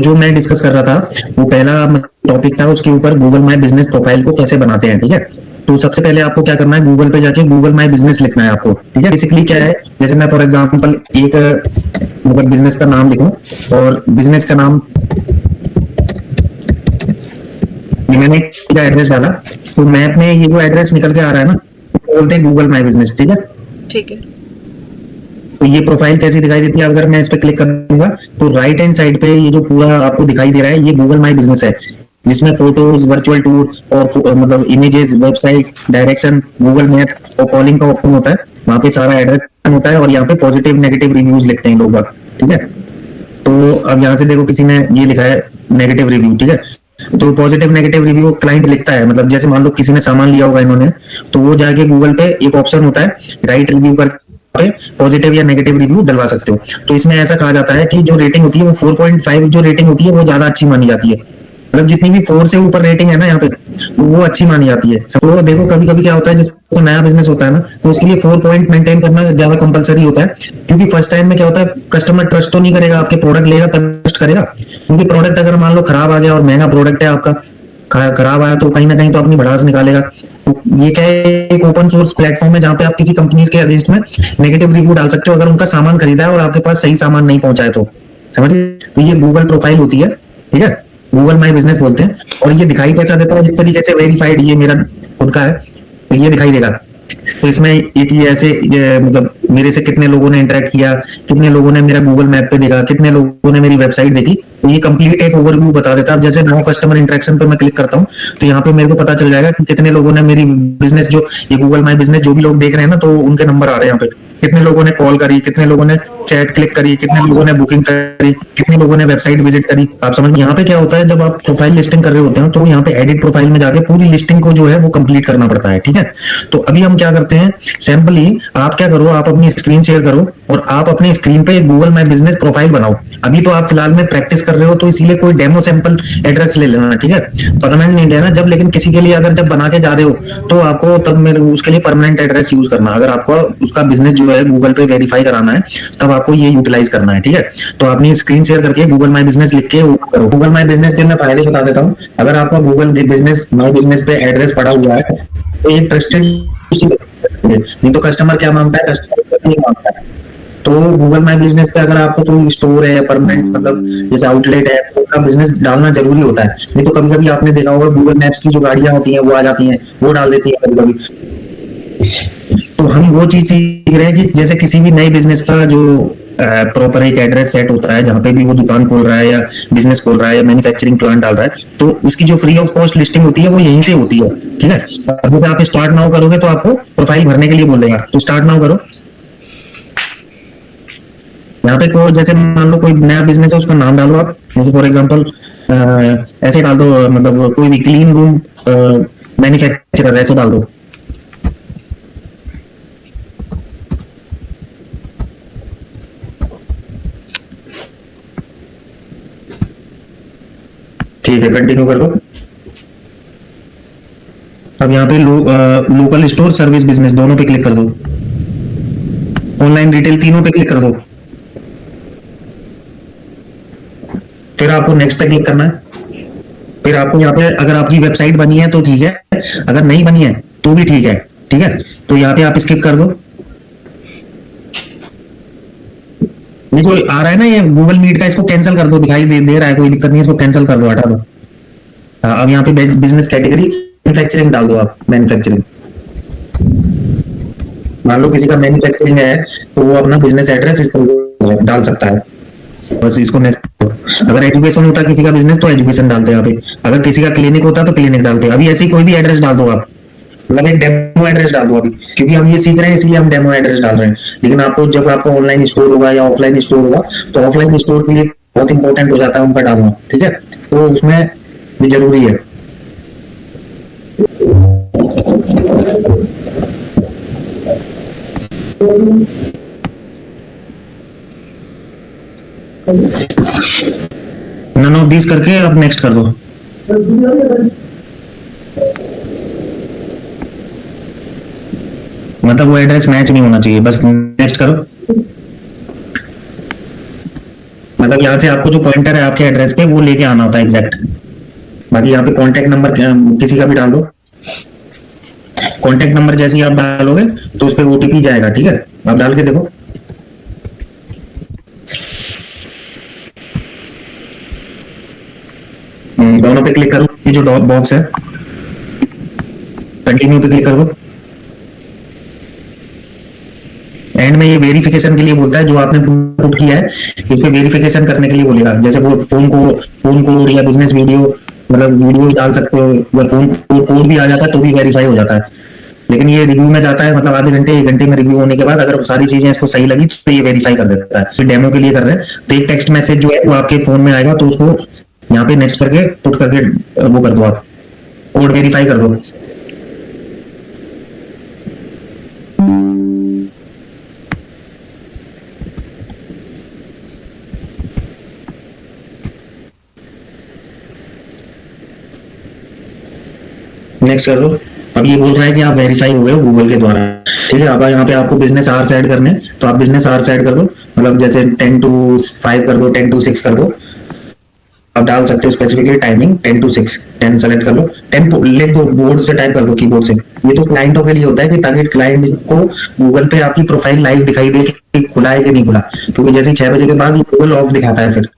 जो मैं डिस्कस कर रहा था वो पहला टॉपिक था, उसके ऊपर गूगल माई बिजनेस प्रोफाइल को कैसे बनाते हैं। ठीक है, तो सबसे पहले आपको क्या करना है, गूगल पे जाके गूगल माई बिजनेस लिखना है आपको। ठीक है, बेसिकली क्या है, जैसे मैं फॉर एग्जांपल एक गूगल बिजनेस का नाम लिखूं और बिजनेस का नाम मैंने एड्रेस डाला, तो मैप में ये जो एड्रेस निकल के आ रहा है ना, बोलते हैं गूगल माई बिजनेस। ठीक है, ठीक है। तो ये प्रोफाइल कैसी दिखाई देती है, अगर मैं इस पे क्लिक करूंगा तो राइट हैंड साइड पे ये जो पूरा आपको दिखाई दे रहा है, ये गूगल माई बिजनेस है, जिसमें फोटोज, वर्चुअल टूर और मतलब images, website, direction, Google map और कॉलिंग का ऑप्शन होता है। वहां पे सारा एड्रेस होता है और यहाँ पे पॉजिटिव नेगेटिव रिव्यूज लिखते हैं लोग। ठीक है, तो अब यहाँ से देखो किसी ने ये लिखा है नेगेटिव रिव्यू। ठीक है, तो पॉजिटिव नेगेटिव रिव्यू क्लाइंट लिखता है, मतलब जैसे मान लो किसी ने सामान लिया होगा इन्होंने, तो वो जाके गूगल पे एक ऑप्शन होता है राइट रिव्यू कर पॉजिटिव या नेगेटिव रिव्यू डलवा सकते हो। तो इसमें ऐसा कहा जाता है कि जो रेटिंग होती है वो 4.5 जो रेटिंग होती है वो ज्यादा अच्छी मानी जाती है। मतलब जितनी भी 4 से ऊपर रेटिंग है ना यहाँ पे, तो वो अच्छी मानी जाती है। सब लोग देखो कभी कभी क्या होता है, जिसको नया बिजनेस होता है ना, तो उसके लिए 4 पॉइंट मेंटेन करना ज्यादा कंपलसरी होता है। क्योंकि फर्स्ट टाइम में क्या होता है, कस्टमर ट्रस्ट तो नहीं करेगा, आपके प्रोडक्ट लेगा तब ट्रस्ट करेगा। क्योंकि प्रोडक्ट अगर मान लो खराब आ गया और महंगा प्रोडक्ट है आपका, खराब आया तो कहीं ना कहीं तो अपनी भड़ास निकालेगा। तो ये क्या है, एक ओपन सोर्स प्लेटफॉर्म है जहाँ पे आप किसी कंपनीज के अगेंस्ट में नेगेटिव रिव्यू डाल सकते हो अगर उनका सामान खरीदा है और आपके पास सही सामान नहीं पहुंचा है तो। समझ, तो ये गूगल प्रोफाइल होती है। ठीक है, गूगल माई बिजनेस बोलते हैं। और ये दिखाई कैसा देता है, जिस तरीके से वेरीफाइड ये मेरा खुद का है तो ये दिखाई देगा। तो इसमें एक ये ऐसे मतलब मेरे से कितने लोगों ने इंटरेक्ट किया, कितने लोगों ने मेरा गूगल मैप पे देखा, कितने लोगों ने मेरी वेबसाइट देखी, तो ये कंप्लीट एक ओवरव्यू बता देता है। अब जैसे नो कस्टमर इंटरेक्शन पे मैं क्लिक करता हूँ तो यहाँ पे मेरे को पता चल जाएगा कि कितने लोगों ने मेरी बिजनेस, जो ये गूगल माई बिजनेस जो भी लोग देख रहे हैं ना, तो उनके नंबर आ रहे हैं यहाँ पे। कितने लोगों ने कॉल करी, कितने लोगों ने चैट क्लिक करी, कितने लोगों ने बुकिंग करी, कितने लोगों ने वेबसाइट विजिट करी। आप समझ, यहाँ पे क्या होता है, जब आप प्रोफाइल लिस्टिंग कर रहे होते हैं तो यहाँ पे एडिट प्रोफाइल में जाके पूरी लिस्टिंग को जो है वो कंप्लीट करना पड़ता है। ठीक है, तो अभी हम क्या करते हैं, सैंपली आप क्या करो, आप अपनी स्क्रीन शेयर करो और आप अपनी स्क्रीन पे गूगल माई बिजनेस प्रोफाइल बनाओ। अभी तो आप फिलहाल में प्रैक्टिस कर रहे हो तो इसीलिए कोई डेमो सैंपल एड्रेस ले लेना। ठीक है, परमानेंट नहीं लेना जब, लेकिन किसी के लिए अगर जब बना के जा रहे हो तो आपको तब मेरे उसके लिए परमानेंट एड्रेस यूज करना। अगर आपको उसका बिजनेस जो है गूगल पे वेरीफाई कराना है तब आपको ये यूटिलाइज करना है। ठीक है, तो अपनी स्क्रीन शेयर करके गूगल माई बिजनेस लिख के करो। गूगल माई बिजनेस के मैं फायदे बता देता हूँ। अगर आपका गूगल बिजनेस माई बिजनेस पे एड्रेस पड़ा हुआ है तो ये ट्रस्टेड, नहीं तो कस्टमर क्या मांगता है, कस्टमर नहीं मांगता है। तो गूगल माई बिजनेस पे अगर आपको कोई स्टोर है परमानेंट, मतलब जैसे आउटलेट है, तो उसका बिजनेस डालना जरूरी होता है। नहीं तो कभी कभी आपने देखा होगा गूगल मैप्स की जो गाड़ियां होती हैं वो आ जाती हैं, वो डाल देती है कभी कभी। तो हम वो चीज सीख रहे हैं कि जैसे किसी भी नए बिजनेस का जो प्रॉपर एक एड्रेस सेट होता है, जहां पे भी वो दुकान खोल रहा है या बिजनेस खोल रहा है या मैन्युफैक्चरिंग प्लांट डाल रहा है, तो उसकी जो फ्री ऑफ कॉस्ट लिस्टिंग होती है वो यहीं से होती है। ठीक है, अब जैसे आप स्टार्ट नाउ करोगे तो आपको प्रोफाइल भरने के लिए बोल देगा, तो स्टार्ट नाउ करो। यहाँ पे कोई जैसे मान लो कोई नया बिजनेस है, उसका नाम डालो आप। जैसे फॉर एग्जांपल ऐसे डाल दो, मतलब कोई भी क्लीन रूम मैन्युफैक्चरर ऐसे डाल दो। ठीक है, कंटिन्यू कर दो। अब यहाँ पे लोकल स्टोर, सर्विस बिजनेस दोनों पे क्लिक कर दो, ऑनलाइन रिटेल तीनों पे क्लिक कर दो। फिर आपको नेक्स्ट पे क्लिक करना है। फिर आपको यहाँ पे अगर आपकी वेबसाइट बनी है तो ठीक है, अगर नहीं बनी है तो भी ठीक है। ठीक है, तो यहाँ पे आप स्किप कर दो। ये जो आ रहा है ना ये गूगल मीट का, इसको कैंसिल कर दो, दिखाई दे रहा है, कोई दिक्कत नहीं, इसको कैंसिल कर दो, हटा दो। अब यहाँ पे बिजनेस कैटेगरी मैन्युफैक्चरिंग डाल दो आप, मैन्युफैक्चरिंग। मान लो किसी का मैन्युफैक्चरिंग है तो वो अपना बिजनेस एड्रेस इस तरह डाल सकता है, बस इसको नेक्स्ट। अगर एजुकेशन होता किसी का बिजनेस तो एजुकेशन डालते हैं यहाँ पे, अगर किसी का क्लिनिक होता तो क्लिनिक डालते हैं। अभी ऐसे ही कोई भी एड्रेस डाल दो आप, मतलब एक डेमो एड्रेस डाल दो अभी, क्योंकि हम ये सीख रहे हैं इसलिए हम डेमो एड्रेस डाल रहे हैं। लेकिन आपको जब आपका ऑनलाइन स्टोर होगा या ऑफलाइन स्टोर होगा तो ऑफलाइन स्टोर के लिए बहुत इंपॉर्टेंट हो जाता है उनका डालना। ठीक है, तो उसमें ये जरूरी है। नन ऑफ दिस करके अब नेक्स्ट कर दो। मतलब वो एड्रेस मैच नहीं होना चाहिए, बस नेक्स्ट करो। मतलब यहाँ से आपको जो पॉइंटर है आपके एड्रेस पे वो लेके आना होता है एग्जैक्ट। बाकी यहाँ पे कॉन्टेक्ट नंबर किसी का भी डाल दो। कॉन्टेक्ट नंबर जैसे ही आप डालोगे तो उस पर ओटीपी जाएगा, ठीक है, आप डाल के देखो। दोनों पे क्लिक करो, ये जो डॉट बॉक्स है कंटिन्यू पे क्लिक कर दो। एंड में ये वेरिफिकेशन के लिए बोलता है, जो आपने पुट किया है इस पे वेरिफिकेशन करने के लिए बोलेगा। जैसे वो फोन कोड या बिजनेस वीडियो, मतलब वीडियो डाल सकते हो, अगर फोन कोड भी आ जाता है तो भी वेरीफाई हो जाता है। लेकिन ये रिव्यू में जाता है, मतलब आधे घंटे 1 घंटे में रिव्यू होने के बाद अगर सारी चीजें इसको सही लगी तो ये वेरीफाई कर देता है। तो डेमो के लिए कर रहे हैं, तो एक टेक्स्ट मैसेज जो है वो आपके फोन में आएगा, तो उसको यहाँ पे नेक्स्ट करके पुट करके वो कर दो, आप कोड वेरीफाई कर दो। नेक्स्ट कर दो। अब ये बोल रहा है कि आप वेरीफाई हो गए हो गूगल के द्वारा, ठीक है। अब यहाँ पे आपको बिजनेस आवर्स ऐड करने, तो आप बिजनेस आवर्स ऐड कर दो, मतलब जैसे 10 to 5 कर दो, 10 to 6 कर दो। आप डाल सकते हो स्पेसिफिकली टाइमिंग 10 to 6, 10 सेलेक्ट कर लो, 10 लिख दो, बोर्ड से टाइप कर दो, कीबोर्ड से। ये तो क्लाइंटों के लिए होता है कि ताकि क्लाइंट को गूगल पे आपकी प्रोफाइल लाइव दिखाई दे कि खुला है कि नहीं खुला, क्योंकि जैसे 6 बजे के बाद गूगल ऑफ दिखाता है। फिर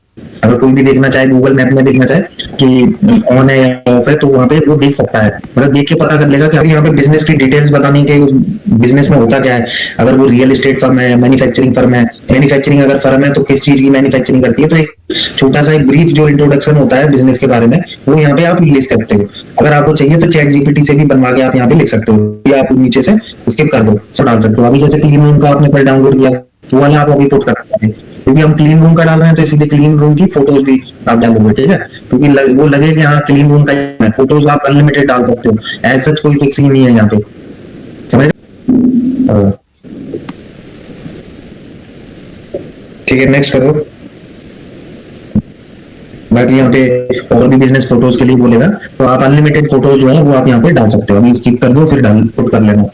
अगर कोई भी देखना चाहे, गूगल मैप में देखना चाहे कि ऑन है या ऑफ है, तो वहां पे वो देख सकता है, मतलब देख के पता कर लेगा कि अभी यहाँ पे बिजनेस की डिटेल्स बताने के उस बिजनेस में होता क्या है। अगर वो रियल एस्टेट फर्म है, मैन्युफैक्चरिंग फर्म है, मैन्युफैक्चरिंग अगर फर्म है तो किस चीज की मैन्युफैक्चरिंग करती है, तो एक छोटा सा एक ब्रीफ जो इंट्रोडक्शन होता है बिजनेस के बारे में वो यहाँ पे आप लिख सकते हो। अगर आपको चाहिए तो चैट जीपीटी से भी बनवा के आप यहाँ पे लिख सकते हो, या आप नीचे से स्किप कर दो, सब डाल सकते हो। अभी जैसे क्लीन रूम का आपने कल डाउनलोड किया, वो वाला आप अभी पुट कर सकते हैं, क्योंकि हम क्लीन रूम का डाल रहे हैं तो इसीलिए क्लीन रूम की फोटोज भी आप डालोगे, ठीक है, क्योंकि वो लगे कि हाँ क्लीन रूम का है। फोटोज आप अनलिमिटेड डाल सकते हो, एज सच कोई फिक्सिंग नहीं है यहाँ पे, समझ। ठीक है, नेक्स्ट करो। बाकी यहाँ पे और भी बिजनेस फोटोज के लिए बोलेगा, तो आप अनलिमिटेड फोटोज जो है वो आप यहाँ पे डाल सकते हो। अभी स्किप कर दो, फिर डाल पुट कर लेना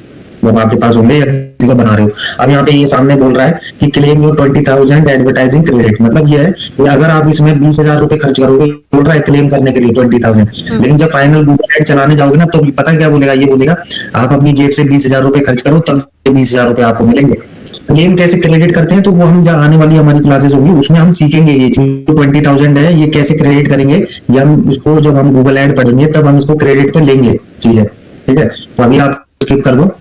जब आपके पास होंगे या किसी का बना रहे हो। अब यहाँ पे ये सामने बोल रहा है कि क्लेम योर 20,000 एडवर्टाइजिंग क्रेडिट, मतलब ये है कि अगर आप इसमें 20,000 रुपए खर्च करोगे, बोल रहा है क्लेम करने के लिए 20,000, लेकिन जब फाइनल गूगल एड चलाने जाओगे ना तो पता क्या बोलेगा, ये बोलेगा आप अपनी जेब से 20,000 रुपए खर्च करो तब 20,000 रुपए आपको मिलेंगे। क्लेम कैसे क्रेडिट करते हैं तो वो हम जहाँ आने वाली हमारी क्लासेस होगी उसमें हम सीखेंगे। ये चीज 20,000 है, ये कैसे क्रेडिट करेंगे, या हम उसको जब हम गूगल एड पढ़ेंगे तब हम इसको क्रेडिट पे लेंगे, चीज है, ठीक है। तो अभी आप स्किप कर दो,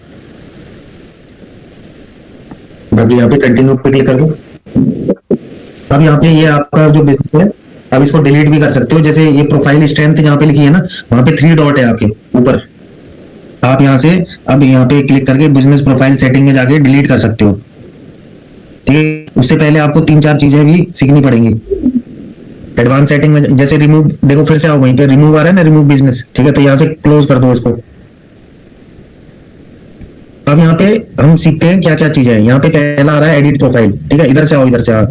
बाकी यहाँ पे कंटिन्यू पे क्लिक कर दो। अब यहाँ पे ये आपका जो बिजनेस है, अब इसको डिलीट भी कर सकते हो। जैसे ये प्रोफाइल स्ट्रेंथ यहाँ पे लिखी है ना, वहां पे 3 डॉट है आपके ऊपर, आप यहाँ से अब यहाँ पे क्लिक करके बिजनेस प्रोफाइल सेटिंग में जाके डिलीट कर सकते हो, ठीक है। उससे पहले आपको 3-4 चीजें भी सीखनी पड़ेंगी एडवांस सेटिंग में। जैसे रिमूव, देखो फिर से आओ, वहीं पे रिमूव आ रहा है ना, रिमूव बिजनेस, ठीक है, तो यहाँ से क्लोज कर दो इसको। अब यहाँ पे हम सीखते हैं क्या क्या चीजें हैं। यहाँ पे पहला आ रहा है एडिट प्रोफाइल, ठीक है, इधर से आओ, इधर से आओ।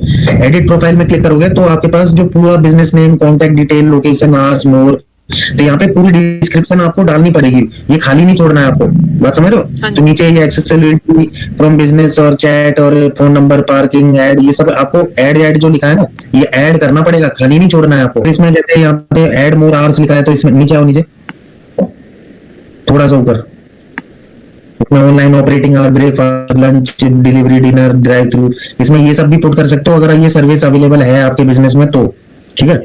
एडिट प्रोफाइल में क्लिक करोगे तो आपके पास जो पूरा business name, contact detail, location, hours, more, तो यहाँ पे पूरी डिस्क्रिप्शन आपको डालनी पड़ेगी, ये खाली नहीं छोड़ना है आपको, बात समझ रहे हो। तो नीचे ये एक्सेसिबिलिटी फ्रॉम बिजनेस और चैट और फोन नंबर, पार्किंग, ऐड, ये सब आपको ऐड जो लिखा है ना ये ऐड करना पड़ेगा, खाली नहीं छोड़ना है आपको। इसमें जैसे यहाँ पे ऐड मोर आवर्स लिखा है तो इसमें नीचे आओ, नीचे थोड़ा सा ऊपर, online operating hour, breakfast, lunch, delivery, dinner, drive through, इसमें ये सब भी पुट कर सकते हो अगर ये सर्विस अवेलेबल है आपके बिजनेस में तो, ठीक है।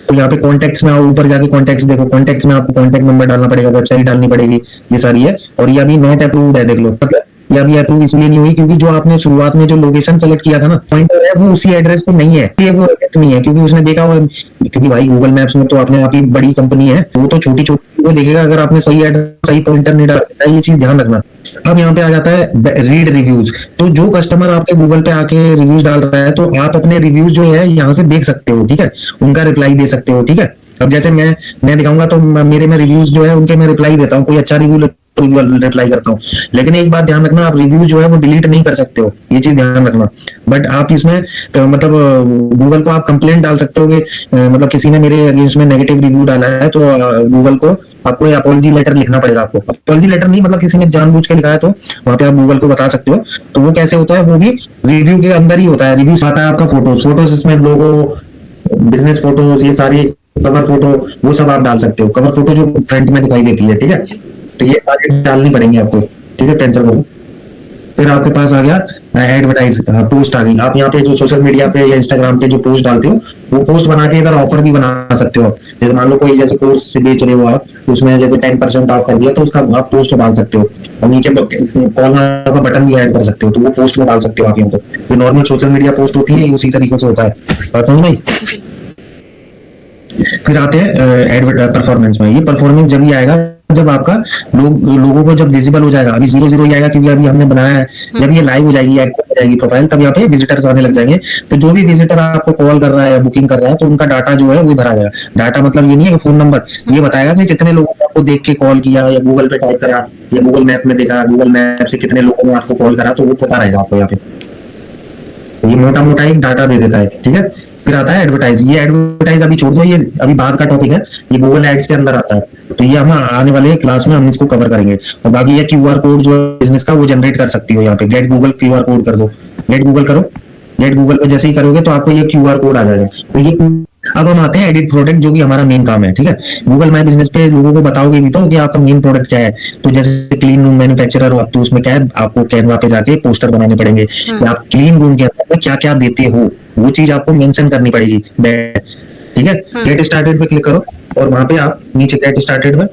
तो यहाँ पे कॉन्टेक्ट्स में आओ, ऊपर जाके कॉन्टेक्ट्स देखो, कॉन्टेक्ट्स में आपको कॉन्टेक्ट नंबर डालना पड़ेगा, वेबसाइट डालनी पड़ेगी, ये सारी है। और ये अभी नॉट अप्रूव्ड है, देख लो, मतलब ये अभी अप्रूव इसलिए नहीं हुई क्योंकि जो आपने शुरुआत में जो लोकेशन सेलेक्ट किया था ना, पॉइंटर है वो उसी एड्रेस पे नहीं है, ये वो नहीं है, क्योंकि उसने देखा हुआ, क्योंकि भाई गूगल मैप्स में तो अपने आप ही बड़ी कंपनी है, वो तो छोटी छोटी चीजें देखेगा, अगर आपने सही एड्रेस, सही पॉइंटर नहीं डाला, ये चीज ध्यान रखना। अब यहाँ पे आ जाता है रीड रिव्यूज, तो जो कस्टमर आपके गूगल पे आके रिव्यूज डाल रहा है तो आप अपने रिव्यूज जो है यहाँ से देख सकते हो, ठीक है, उनका रिप्लाई दे सकते हो, ठीक है। अब जैसे मैं दिखाऊंगा तो मेरे में रिव्यूज जो है उनके मैं रिप्लाई देता हूँ, कोई अच्छा रिव्यू रिप्लाई करता हूँ। लेकिन एक बात ध्यान रखना, आप रिव्यू जो है वो डिलीट नहीं कर सकते हो, ये चीज ध्यान रखना। बट आप इसमें मतलब गूगल को आप कंप्लेंट डाल सकते हो कि मतलब किसी ने मेरे अगेंस्ट में नेगेटिव रिव्यू डाला है, तो गूगल को आपको अपॉलजी लेटर लिखना पड़ेगा। आपको अपॉलजी लेटर नहीं, मतलब किसी ने जानबूझ के लिखा है तो वहां पे आप गूगल को बता सकते हो। तो वो कैसे होता है, वो भी रिव्यू के अंदर ही होता है। रिव्यू आता है आपका फोटोज इसमें लोगो, बिजनेस फोटोज, ये सारी कवर फोटो, वो सब आप डाल सकते हो। कवर फोटो जो फ्रंट में दिखाई देती है, ठीक है, तो ये सारे डालनी पड़ेंगे आपको, ठीक है, कैंसिल करो। फिर आपके पास आ गया एडवर्टाइज, पोस्ट आ गई। आप यहाँ पे जो सोशल मीडिया पे या इंस्टाग्राम पे जो पोस्ट डालते हो, वो पोस्ट बना के इधर ऑफर भी बना सकते हो। जैसे मान लो कोई जैसे कोर्स से बेच रहे हो आप, उसमें जैसे 10% ऑफ कर दिया, तो उसका आप पोस्ट डाल सकते हो। और नीचे कॉल का बटन भी ऐड कर सकते हो, तो वो पोस्ट में डाल सकते हो आप यहाँ पे। जो नॉर्मल सोशल मीडिया पोस्ट होती है उसी तरीके से होता है, बात समझ में? फिर आते हैं एडवर्ट परफॉर्मेंस में। ये परफॉर्मेंस जब ही आएगा जब आपका लोगों को जब विजिबल हो जाएगा। अभी 0 ही आएगा क्योंकि अभी हमने बनाया है। जब ये लाइव हो जाएगी, एक्टिव हो जाएगी प्रोफाइल, तब यहाँ पे विजिटर्स आने लग जाएंगे। तो जो भी विजिटर आपको कॉल कर रहा है, बुकिंग कर रहा है, तो उनका डाटा जो है वो इधर आ जाएगा। डाटा मतलब ये नहीं है फोन नंबर, ये बताएगा कि कितने लोगों ने आपको देख के कॉल किया, या गूगल पे टाइप करा, या गूगल मैप में देखा, गूगल मैप से कितने लोगों ने आपको कॉल करा, तो वो पता रहेगा आपको यहाँ पे। तो ये मोटा मोटा एक डाटा दे देता है, ठीक है। फिर आता है एडवर्टाइज। ये एडवर्टाइज अभी छोड़ दो, ये अभी बाद का टॉपिक है, ये गूगल एड्स के अंदर आता है। तो ये हम आने वाले क्लास में हम इसको कवर करेंगे। और बाकी ये क्यूआर कोड जो बिजनेस का वो जनरेट कर सकती हो यहाँ पे। गेट गूगल क्यूआर कोड कर दो, गेट गूगल करो। गेट गूगल पे जैसे ही करोगे तो आपको ये क्यूआर कोड आ जाएगा। तो ये अब हम आते हैं एडिट प्रोडक्ट, जो कि हमारा मेन काम है, ठीक है। गूगल माई बिजनेस पे लोगों को बताओगे भी तो कि आपका मेन प्रोडक्ट क्या है। तो जैसे क्लीन रूम मैन्युफैक्चरर हो आप, तो उसमें क्या है, आपको कैनवा पे जाके पोस्टर बनाने पड़ेंगे कि आप क्लीन रूम के अंदर क्या क्या देते हो, वो चीज आपको मेंशन करनी पड़ेगी, ठीक है। गेट स्टार्टेड पे क्लिक करो और वहां पे आप नीचे गेट स्टार्टेड में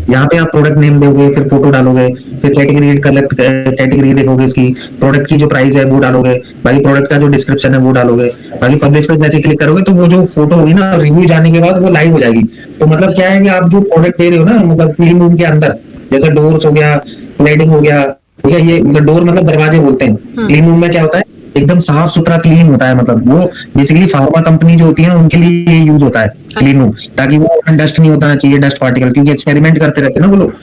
यहाँ पे आप प्रोडक्ट नेम दोगे, फिर फोटो डालोगे, फिर कैटेगरी कलेक्ट, कैटेगरी देखोगे, इसकी प्रोडक्ट की जो प्राइस है वो डालोगे, बाकी प्रोडक्ट का जो डिस्क्रिप्शन है वो डालोगे, बाकी पब्लिश पे जैसे क्लिक करोगे तो वो जो फोटो होगी ना, रिव्यू जाने के बाद वो लाइव हो जाएगी। तो मतलब क्या है कि आप जो प्रोडक्ट दे रहे हो ना, मतलब क्लीन रूम के अंदर, जैसे डोर्स हो गया, क्लैडिंग हो गया, ठीक है, ये मतलब डोर मतलब दरवाजे बोलते हैं। क्लीन रूम में क्या होता है, एकदम साफ सुथरा क्लीन होता है। मतलब वो बेसिकली फार्मा कंपनी जो होती है ना, उनके लिए यूज होता है क्लीन रूम, ताकि वो डस्ट नहीं होता चाहिए, डस्ट पार्टिकल, क्योंकि एक्सपेरिमेंट करते रहते हैं ना वो लोग।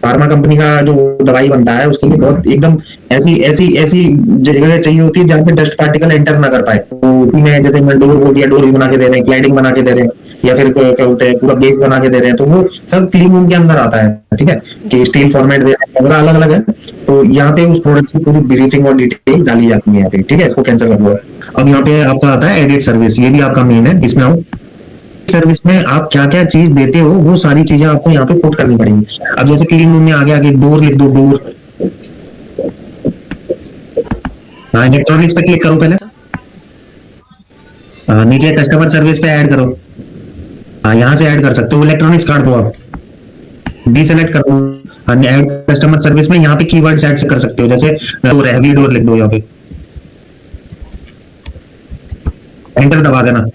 फार्मा कंपनी का जो दवाई बनता है उसके लिए बहुत एकदम ऐसी ऐसी ऐसी जगह चाहिए होती है जहाँ पे डस्ट पार्टिकल एंटर ना कर पाए। तो उसी में जैसे मैं डोर बोल दिया, डोर भी बना के दे रहे हैं, क्लैडिंग बना के दे रहे हैं, या फिर क्या बोलते हैं पूरा बेस बना के दे रहे हैं, तो वो सब क्लीन रूम के अंदर आता है, ठीक है। कि स्टील फॉर्मेट दे रहे हैं, वगैरह अलग अलग है। तो यहाँ पे उस प्रोडक्ट की पूरी ब्रीफिंग और डिटेल डाली जाती है यहाँ पे, ठीक है। इसको कैंसिल कर दो। अब यहाँ पे आपका आता है एडिट सर्विस, ये भी आपका मेन है। इसमें आओ, सर्विस में आप क्या क्या चीज देते हो वो सारी चीजें आपको यहाँ पे पुट करनी पड़ेंगी। अब जैसे क्लीन रूम में आगे आगे डोर लिख दो, डोर। हाँ, इलेक्ट्रॉनिक्स पे क्लिक करो पहले। हाँ, नीचे कस्टमर सर्विस पे ऐड करो। हाँ, यहाँ से ऐड कर सकते हो, इलेक्ट्रॉनिक्स काट दो, आप डीसेलेक्ट कर दो। हाँ, ऐड कस्टमर सर्विस में यहाँ पे कीवर्ड्स ऐड कर सकते हो, जैसे डोर, हैवी डोर लिख दो यहाँ पे, एंटर दबा देना,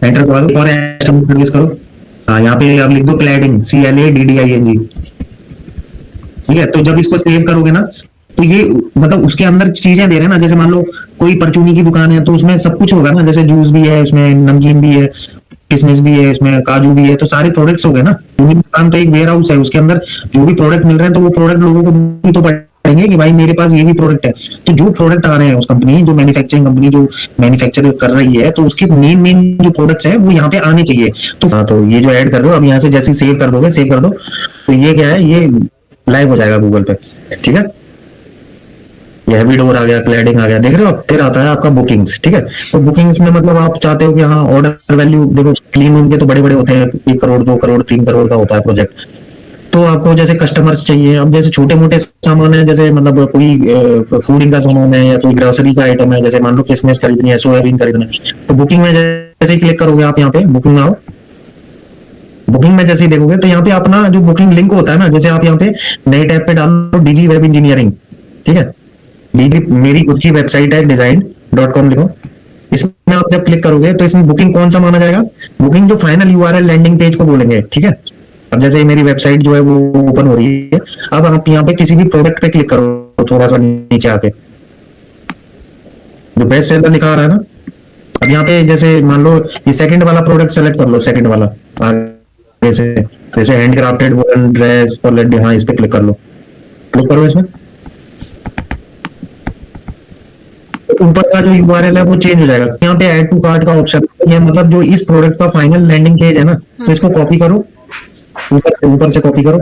एंटर दबा दो और कस्टमर सर्विस करो। हाँ, यहाँ पे आप लिख दो क्लैडिंग, CLADDING, ठीक है। तो जब इसको सेव करोगे ना, तो ये मतलब उसके अंदर चीजें दे रहे हैं ना, जैसे मान लो कोई परचूनी की दुकान है तो उसमें सब कुछ होगा ना, जैसे जूस भी है, उसमें नमकीन भी है, किशमिश भी है, इसमें काजू भी है, तो सारे प्रोडक्ट्स हो गए ना। पूरी दुकान तो एक वेयर हाउस है, उसके अंदर जो भी प्रोडक्ट मिल रहे हैं तो वो प्रोडक्ट लोगों को भी तो पड़ेंगे कि भाई मेरे पास ये भी प्रोडक्ट है। तो जो प्रोडक्ट आ रहे हैं उस कंपनी, जो मैन्युफैक्चरिंग कंपनी जो मैन्युफैक्चर कर रही है, तो उसके मेन मेन जो प्रोडक्ट्स है वो यहाँ पे आने चाहिए। तो हाँ, तो ये जो ऐड कर दो। अब यहाँ से जैसे सेव कर दोगे, सेव कर दो, तो ये क्या है, ये लाइव हो जाएगा गूगल पे, ठीक है। यह भी डोर आ गया, क्लैडिंग आ गया, देख रहे हो। फिर आता है आपका बुकिंग्स, ठीक है। तो बुकिंग्स में मतलब आप चाहते हो कि हाँ ऑर्डर वैल्यू देखो, क्लीन रूम के तो बड़े बड़े होते हैं, 1 करोड़ 2 करोड़ 3 करोड़ का होता है प्रोजेक्ट। तो आपको जैसे कस्टमर्स चाहिए, अब जैसे छोटे मोटे सामान है, जैसे मतलब कोई फूडिंग का सामान है या कोई ग्रोसरी का आइटम है, जैसे मान लो किशमिश खरीदनी है, सोयाबीन खरीदना है, तो बुकिंग में जैसे ही क्लिक करोगे आप, यहाँ पे बुकिंग में आओ। बुकिंग में जैसे ही देखोगे तो यहाँ पे अपना जो बुकिंग लिंक होता है ना, जैसे आप यहाँ पे नए टैब पे डालो डीजी वेब इंजीनियरिंग, ठीक है। डीजी मेरी खुद की वेबसाइट है, design.com लिखो। इसमें आप जब क्लिक करोगे तो इसमें बुकिंग कौन सा माना जाएगा, बुकिंग जो फाइनल URL लैंडिंग पेज को बोलेंगे, ठीक है। अब जैसे मेरी वेबसाइट जो है वो ओपन हो रही है, अब आप यहाँ पे किसी भी प्रोडक्ट पे क्लिक करो, थोड़ा सा नीचे आके जो बेस्ट सेलर लिखा आ रहा है ना, अब यहाँ पे जैसे मान लो ये सेकंड वाला प्रोडक्ट सेलेक्ट कर लो, सेकंड वाला आगे से, जैसे hand crafted woollen dress for lady, हाँ इस पे क्लिक कर लो, क्लिक करो इसमें। ऊपर का जो यूआरएल है वो चेंज हो जाएगा। यहाँ पे ऐड टू कार्ट का ऑप्शन है, मतलब जो इस प्रोडक्ट का फाइनल लैंडिंग पेज है ना, तो इसको कॉपी करो, ऊपर से कॉपी करो,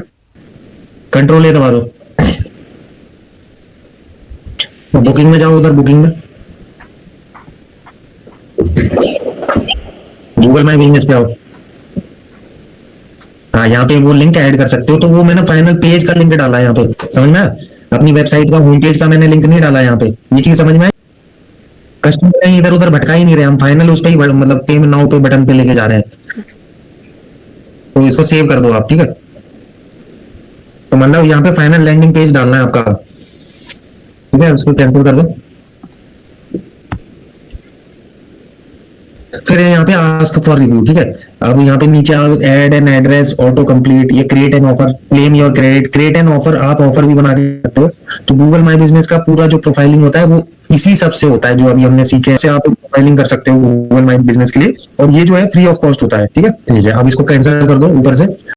कंट्रोल ए दबा दो, बुकिंग में जाओ, उधर बुकिंग में गूगल माई बिजनेस पे आओ। हाँ यहाँ पे वो लिंक ऐड कर सकते हो, तो वो मैंने फाइनल पेज का लिंक डाला है यहाँ पे, समझ में आया? अपनी वेबसाइट का होम पेज का मैंने लिंक नहीं डाला यहाँ पे, ये चीज समझ में आई? कस्टमर कहीं इधर उधर भटका ही नहीं रहे, हम फाइनल उस पे ही मतलब पे नाउ पे बटन पे लेके जा रहे हैं। तो इसको सेव कर दो आप, ठीक है? तो मतलब यहाँ पे फाइनल लैंडिंग पेज डालना है आपका, ठीक है? उसको कैंसिल कर दो। फिर यहाँ पे आस्क फॉर रिव्यू, ठीक है? अब यहाँ पे नीचे add an address, auto complete, ये create an offer, claim your credit, create an offer, आप ऑफर भी बना के सकते हो। तो गूगल माई बिजनेस का पूरा जो प्रोफाइलिंग होता है वो इसी सब से होता है, जो अभी हमने सीखे से आप प्रोफाइलिंग कर सकते हो गूगल माई बिजनेस के लिए, और ये जो है फ्री ऑफ कॉस्ट होता है, ठीक है? ठीक है, अब इसको कैंसिल कर दो ऊपर से।